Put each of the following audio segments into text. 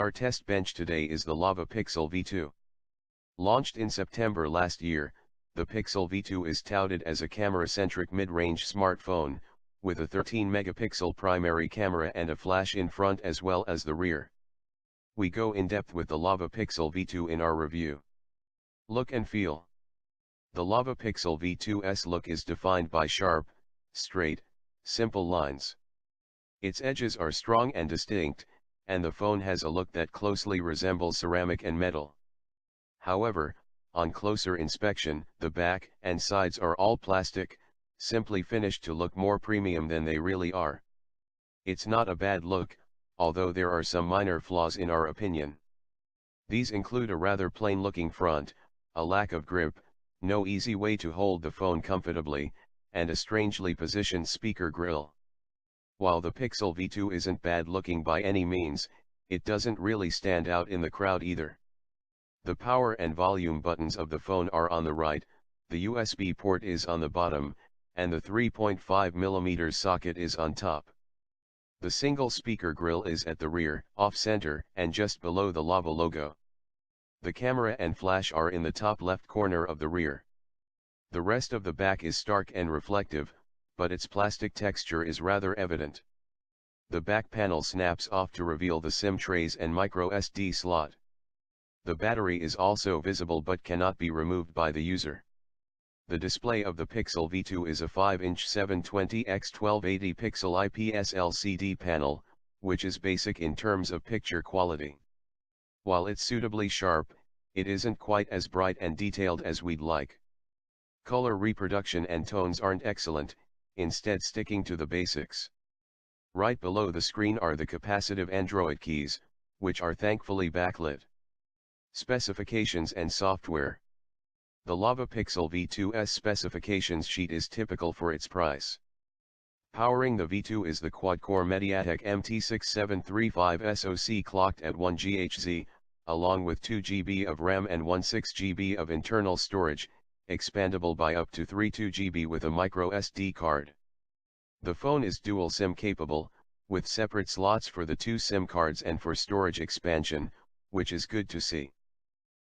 our test bench today is the Lava Pixel V2. Launched in September last year, the Pixel V2 is touted as a camera-centric mid-range smartphone, with a 13-megapixel primary camera and a flash in front as well as the rear. We go in depth with the Lava Pixel V2 in our review. Look and feel. The Lava Pixel V2's look is defined by sharp, straight, simple lines. Its edges are strong and distinct, and the phone has a look that closely resembles ceramic and metal. However, on closer inspection, the back and sides are all plastic, simply finished to look more premium than they really are. It's not a bad look, although there are some minor flaws in our opinion. These include a rather plain-looking front, a lack of grip, no easy way to hold the phone comfortably, and a strangely positioned speaker grille. While the Pixel V2 isn't bad looking by any means, it doesn't really stand out in the crowd either. The power and volume buttons of the phone are on the right, the USB port is on the bottom, and the 3.5mm socket is on top. The single speaker grille is at the rear, off-center, and just below the Lava logo. The camera and flash are in the top left corner of the rear. The rest of the back is stark and reflective, but its plastic texture is rather evident. The back panel snaps off to reveal the SIM trays and micro SD slot. The battery is also visible but cannot be removed by the user. The display of the Pixel V2 is a 5-inch 720x1280 pixel IPS LCD panel, which is basic in terms of picture quality. While it's suitably sharp, it isn't quite as bright and detailed as we'd like. Color reproduction and tones aren't excellent, instead sticking to the basics. Right below the screen are the capacitive Android keys, which are thankfully backlit. Specifications and software. The Lava Pixel V2's specifications sheet is typical for its price. Powering the V2 is the quad-core MediaTek MT6735 SoC clocked at 1 GHz, along with 2 GB of RAM and 16 GB of internal storage, expandable by up to 32 GB with a micro SD card. The phone is dual SIM capable, with separate slots for the 2 SIM cards and for storage expansion, which is good to see.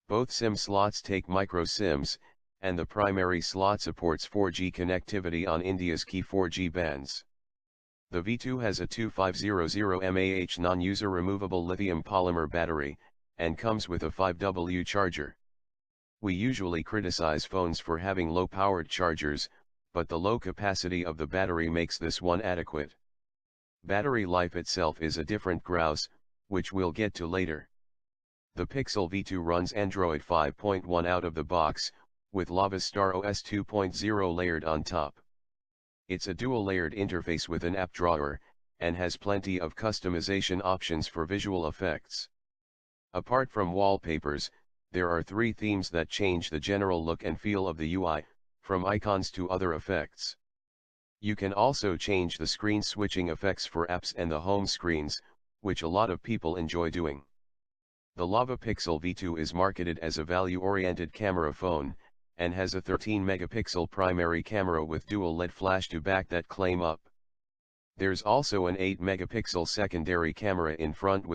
Both SIM slots take micro SIMs, and the primary slot supports 4G connectivity on India's key 4G bands. The V2 has a 2500 mAh non-user removable lithium polymer battery, and comes with a 5W charger. We usually criticize phones for having low-powered chargers, but the low capacity of the battery makes this one adequate. Battery life itself is a different grouse, which we'll get to later. The Pixel V2 runs Android 5.1 out of the box, with Lava Star OS 2.0 layered on top. It's a dual-layered interface with an app drawer, and has plenty of customization options for visual effects. Apart from wallpapers, there are 3 themes that change the general look and feel of the UI, from icons to other effects. You can also change the screen switching effects for apps and the home screens, which a lot of people enjoy doing. The Lava Pixel V2 is marketed as a value-oriented camera phone, and has a 13-megapixel primary camera with dual LED flash to back that claim up. There's also an 8-megapixel secondary camera in front with